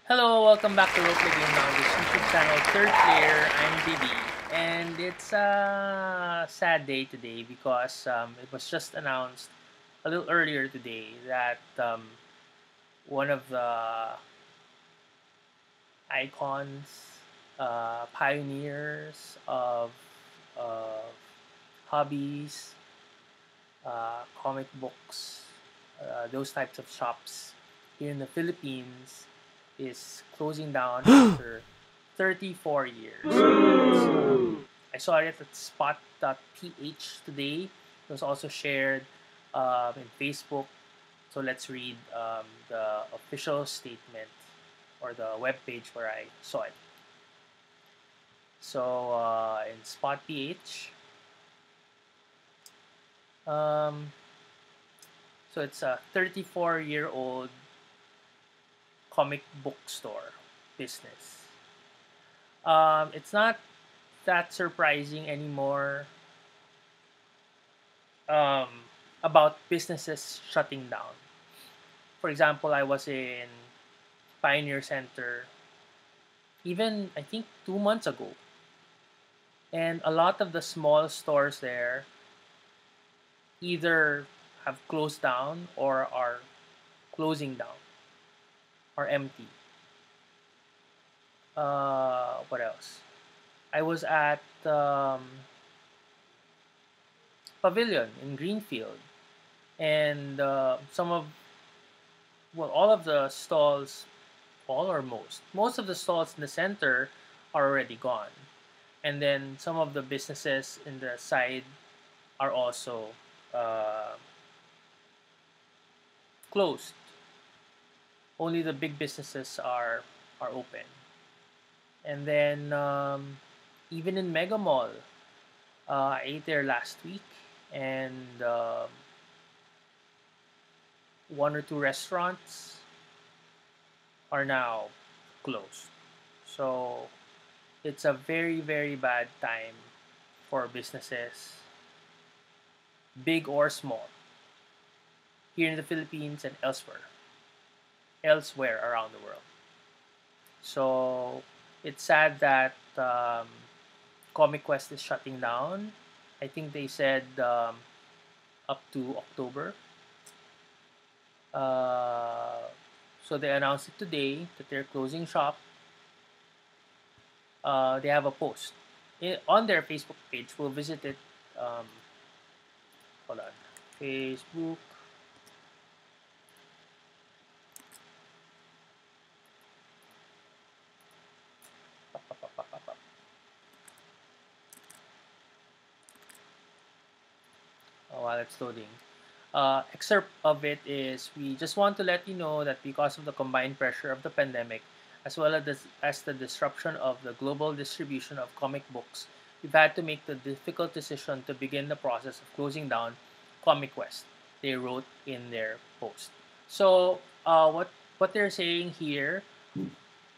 Hello, welcome back to Roleplay Game Now, this YouTube channel, Third Player. I'm Diddy, and it's a sad day today because it was just announced a little earlier today that one of the icons, pioneers of hobbies, comic books, those types of shops here in the Philippines is closing down after 34 years. I saw it at spot.ph today. It was also shared in Facebook. So let's read the official statement or the web page where I saw it. So in spot.ph, um, so it's a 34-year-old comic book store business. It's not that surprising anymore um, about businesses shutting down. For example, I was in Pioneer Center even I think 2 months ago, and a lot of the small stores there either have closed down or are closing down or empty. What else? I was at Pavilion in Greenfield, and all of the stalls, all or most of the stalls in the center are already gone, and then some of the businesses in the side are also uh, closed. Only the big businesses are open, and then even in Mega Mall, I ate there last week, and one or two restaurants are now closed. So it's a very, very bad time for businesses, big or small, here in the Philippines and elsewhere around the world. So it's sad that Comic Quest is shutting down. I think they said up to October. Uh, so they announced it today that they're closing shop. They have a post on their Facebook page. We'll visit it. Um, Hold on. Facebook. While it's loading. Excerpt of it is, we just want to let you know that because of the combined pressure of the pandemic, as well as the disruption of the global distribution of comic books, we've had to make the difficult decision to begin the process of closing down Comic Quest, they wrote in their post. So, what they're saying here,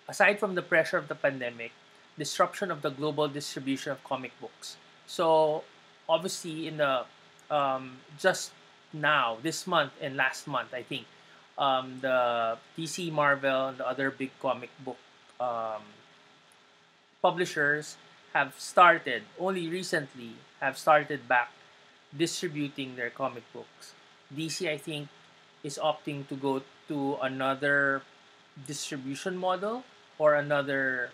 aside from the pressure of the pandemic, disruption of the global distribution of comic books. So, obviously, in the just now, this month and last month, I think, the DC, Marvel, and the other big comic book um, publishers have started only recently have started back distributing their comic books. DC, I think, is opting to go to another distribution model or another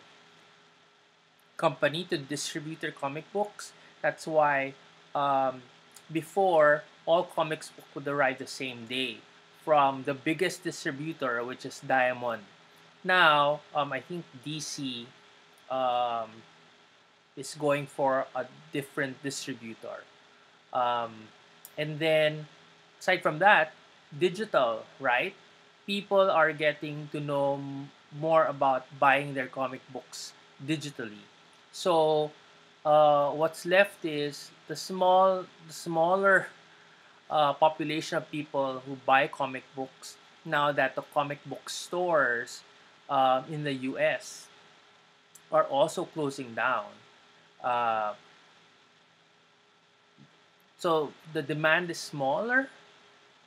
company to distribute their comic books. That's why um, before, all comics book would arrive the same day from the biggest distributor, which is Diamond. Now, I think DC um, is going for a different distributor. Um, and then, aside from that, digital, right? People are getting to know more about buying their comic books digitally. So, what's left is the smaller population of people who buy comic books now that the comic book stores in the US are also closing down. Uh, so the demand is smaller,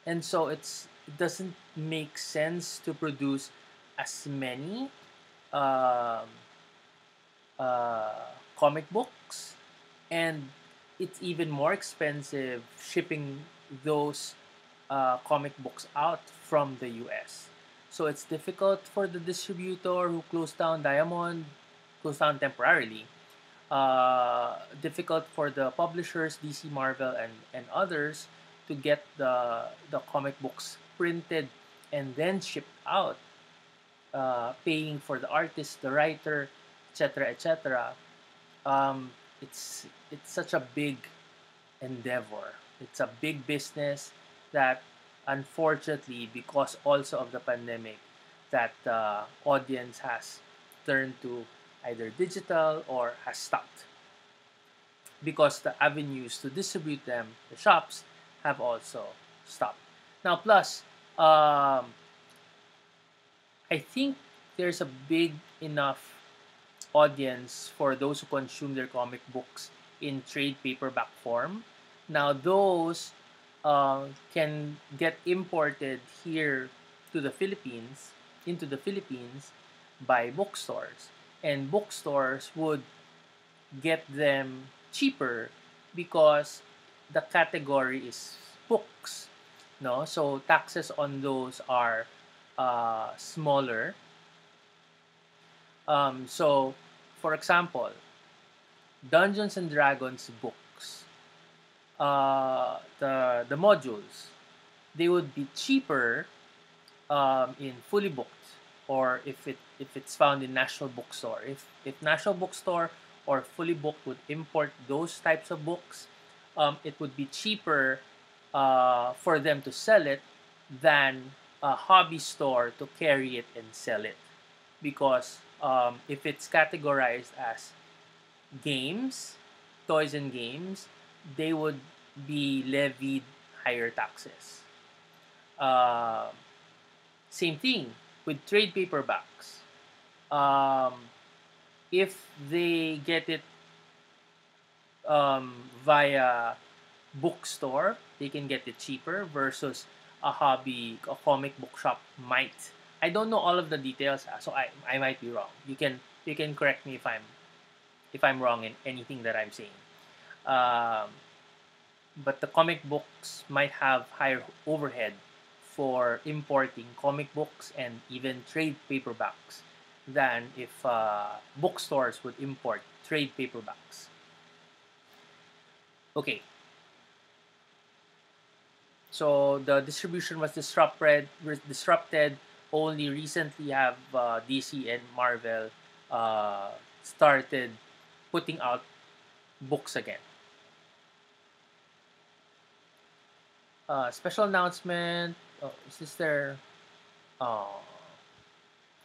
and so it doesn't make sense to produce as many. um, comic books, and it's even more expensive shipping those comic books out from the US. So it's difficult for the distributor who closed down Diamond, closed down temporarily. Difficult for the publishers, DC, Marvel, and others to get the comic books printed and then shipped out, paying for the artist, the writer, etc., etc. Um, it's such a big endeavor. It's a big business that, unfortunately, because also of the pandemic, that the audience has turned to either digital or has stopped because the avenues to distribute them, the shops, have also stopped. Now, plus, I think there's a big enough audience for those who consume their comic books in trade paperback form. Now, those can get imported here to the Philippines, into the Philippines, by bookstores. And bookstores would get them cheaper because the category is books. No, so taxes on those are smaller. So, for example, Dungeons and Dragons books, the modules, they would be cheaper in fully booked, or if it's found in National Bookstore. If National Bookstore or fully booked would import those types of books, it would be cheaper for them to sell it than a hobby store to carry it and sell it, because if it's categorized as games, toys and games, they would be levied higher taxes. Um Same thing with trade paperbacks. Um, if they get it via bookstore, they can get it cheaper versus a comic book shop might. I don't know all of the details, so I might be wrong. You can correct me if I'm wrong in anything that I'm saying. Um, but the comic books might have higher overhead for importing comic books and even trade paperbacks than if bookstores would import trade paperbacks. Okay, so the distribution was disrupted. Only recently have DC and Marvel started putting out books again. Special announcement. Oh, is this their? Oh,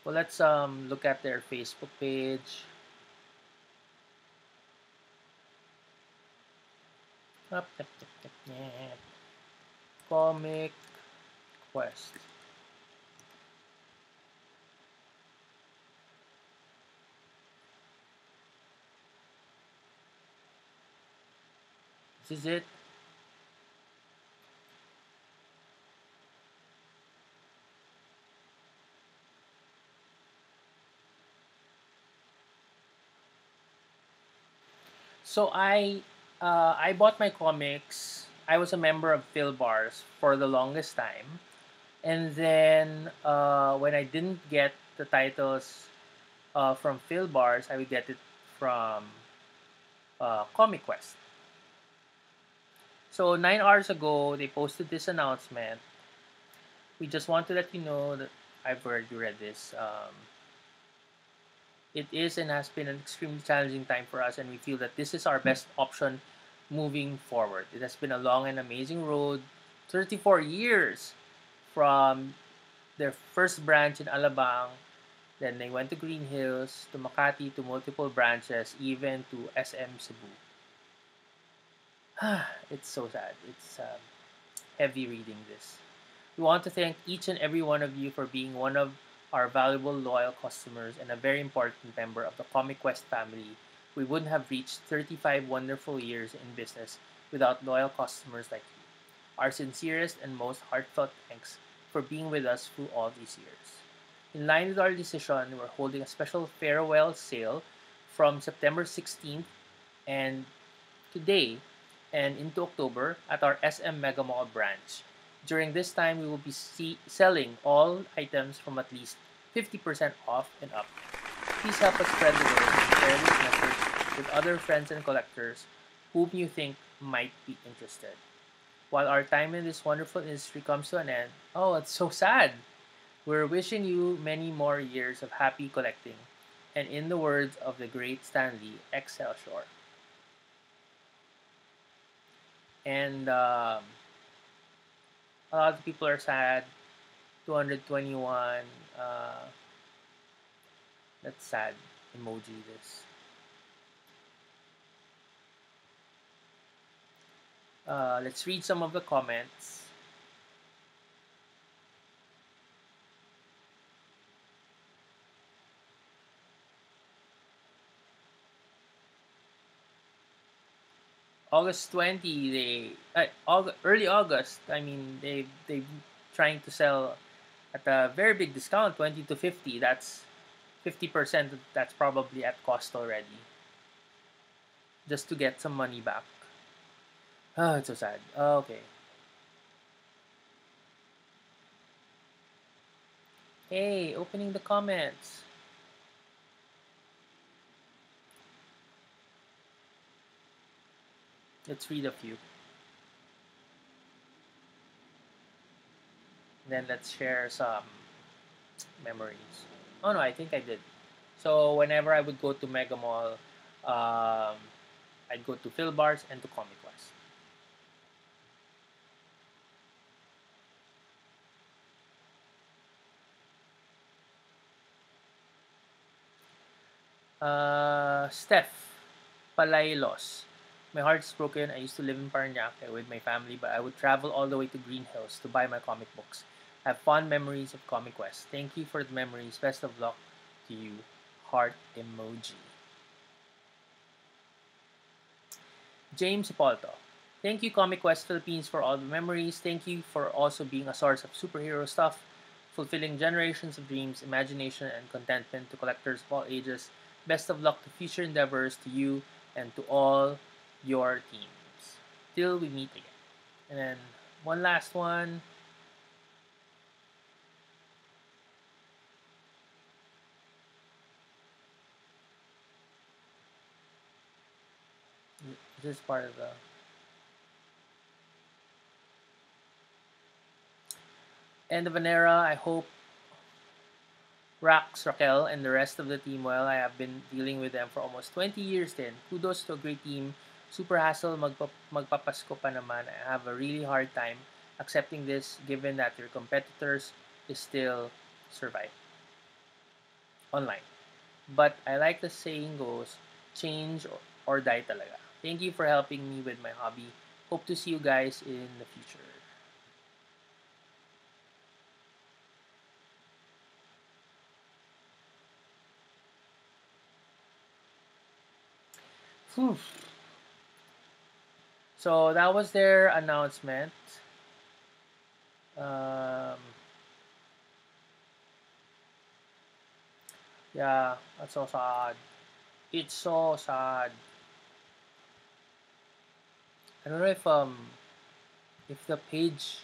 well, let's look at their Facebook page. Up, tap, tap, tap, tap. Comic Quest. This is it. So I bought my comics. I was a member of Phil Bars for the longest time, and then when I didn't get the titles from Phil Bars, I would get it from Comic Quest. So 9 hours ago, they posted this announcement. We just want to let you know that I've already read this. It is and has been an extremely challenging time for us, and we feel that this is our best option moving forward. It has been a long and amazing road, 34 years from their first branch in Alabang. Then they went to Green Hills, to Makati, to multiple branches, even to SM Cebu. It's so sad. It's heavy reading this. We want to thank each and every one of you for being one of our valuable, loyal customers and a very important member of the Comic Quest family. We wouldn't have reached 35 wonderful years in business without loyal customers like you. Our sincerest and most heartfelt thanks for being with us through all these years. In line with our decision, we're holding a special farewell sale from September 16th and today and into October at our SM Mega Mall branch. During this time, we will be selling all items from at least 50% off and up. Please help us spread the word and share this message with other friends and collectors whom you think might be interested. While our time in this wonderful industry comes to an end, oh, it's so sad. We're wishing you many more years of happy collecting. And in the words of the great Stanley, Excelsior. And a lot of people are sad. 221. That's sad emoji this. Let's read some of the comments. August 20, early August. I mean, they trying to sell at a very big discount, 20 to 50. That's 50%. That's probably at cost already, just to get some money back. Oh, it's so sad. Okay. Hey, opening the comments. Let's read a few. Then let's share some memories. Oh no, I think I did. So whenever I would go to Mega Mall, I'd go to Phil Bars and to Comic West. Steph Palailos. My heart is broken. I used to live in Parañaque with my family, but I would travel all the way to Green Hills to buy my comic books. I have fond memories of Comic Quest. Thank you for the memories. Best of luck to you. Heart emoji. James Hipólito. Thank you, Comic Quest Philippines, for all the memories. Thank you for also being a source of superhero stuff, fulfilling generations of dreams, imagination, and contentment to collectors of all ages. Best of luck to future endeavors to you and to all your teams. Till we meet again. And then one last one. This is part of the end of an era. I hope Rax, Raquel, and the rest of the team well. I have been dealing with them for almost 20 years then. Kudos to a great team. Super hassle, magpapasko pa naman. I have a really hard time accepting this given that your competitors is still survive online. But I like the saying goes, change or die talaga. Thank you for helping me with my hobby. Hope to see you guys in the future. Whew. So that was their announcement. Um, yeah, that's so sad. It's so sad. I don't know if the page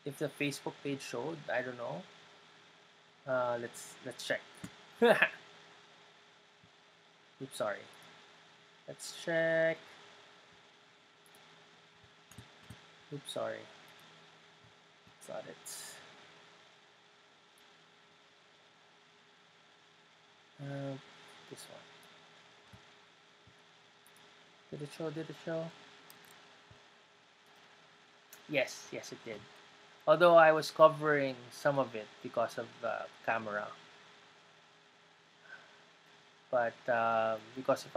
if the Facebook page showed. I don't know. Let's check. Oops, sorry. Let's check. Oops, sorry. Got it. This one. Did it show? Did it show? Yes, yes, it did. Although I was covering some of it because of the camera, but because if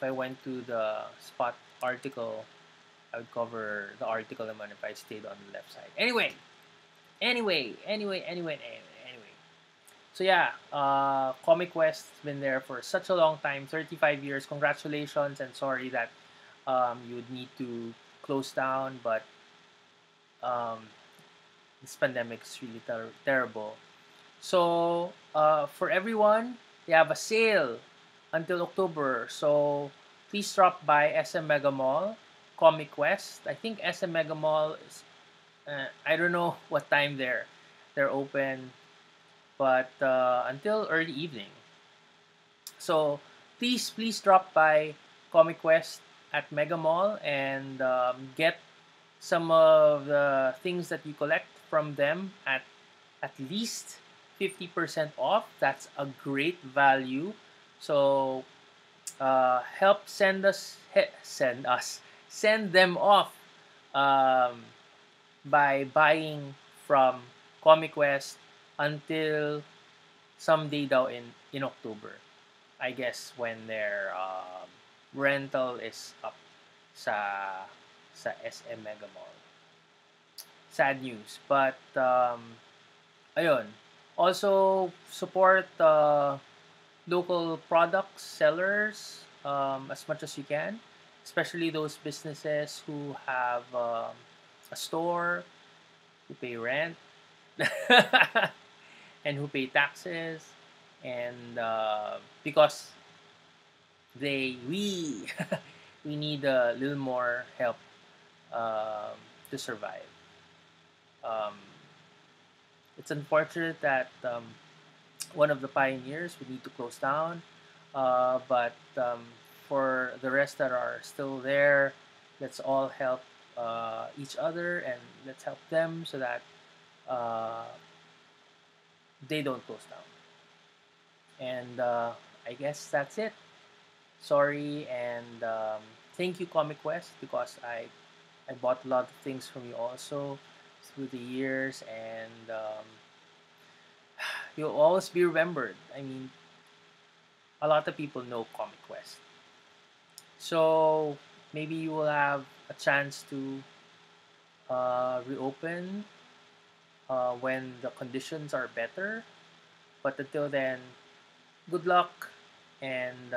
I went to the spot article, I would cover the article naman if I stayed on the left side. Anyway. So yeah, Comic West's been there for such a long time, 35 years. Congratulations, and sorry that you would need to close down, but um, this pandemic is really terrible. So for everyone, they have a sale until October. So please drop by SM Mega Mall, Comic Quest. I think SM Mega Mall is, I don't know what time they're open, but until early evening. So please drop by Comic Quest at Mega Mall and get some of the things that you collect from them at least 50% off. That's a great value. So help send them off um, by buying from Comic Quest until someday daw in October. I guess when their rental is up sa SM Mega Mall. Sad news, but ayun. Also support local products sellers as much as you can, especially those businesses who have a store, who pay rent, and who pay taxes, and because we we need a little more help um, to survive. Um, it's unfortunate that one of the pioneers would need to close down, but for the rest that are still there, let's all help each other and let's help them so that uh, they don't close down. And I guess that's it. Sorry and thank you, Comic Quest, because I bought a lot of things from you also through the years, and you'll always be remembered. I mean, a lot of people know Comic Quest, so maybe you will have a chance to reopen when the conditions are better. But until then, good luck, and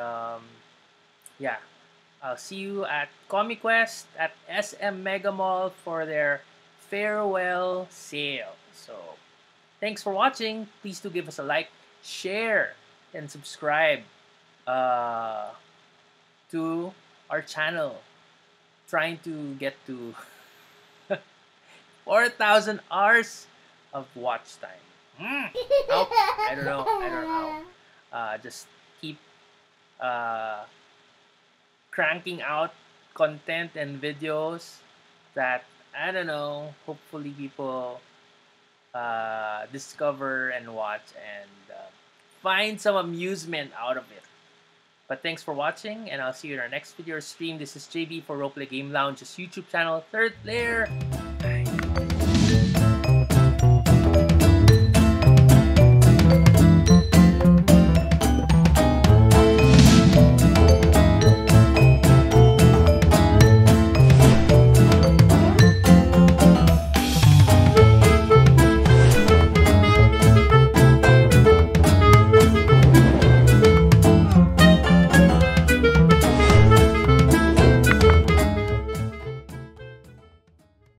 yeah, I'll see you at Comic Quest at SM Mega Mall for their farewell sale. So, thanks for watching. Please do give us a like, share, and subscribe uh, to our channel. Trying to get to 4,000 hours of watch time. Oh, I don't know. I don't know. Just keep uh, cranking out content and videos that I don't know. Hopefully, people discover and watch and find some amusement out of it. But thanks for watching, and I'll see you in our next video or stream. This is JB for Roleplay Game Lounge's YouTube channel, Third Player.